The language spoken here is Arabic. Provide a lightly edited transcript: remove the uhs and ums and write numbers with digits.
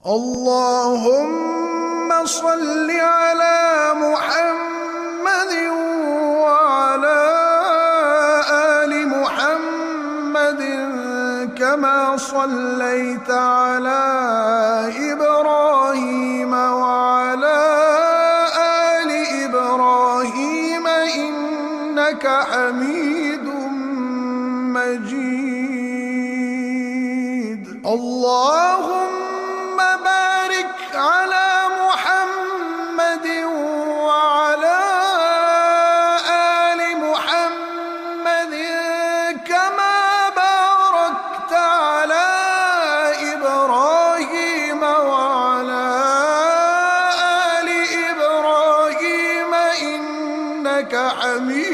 اللهم صل على محمد وعلى آل محمد كما صليت على إبراهيم وعلى آل إبراهيم إنك حميد مجيد. اللهم بارك على محمد وعلى آل محمد كما باركت على إبراهيم وعلى آل إبراهيم إنك حميد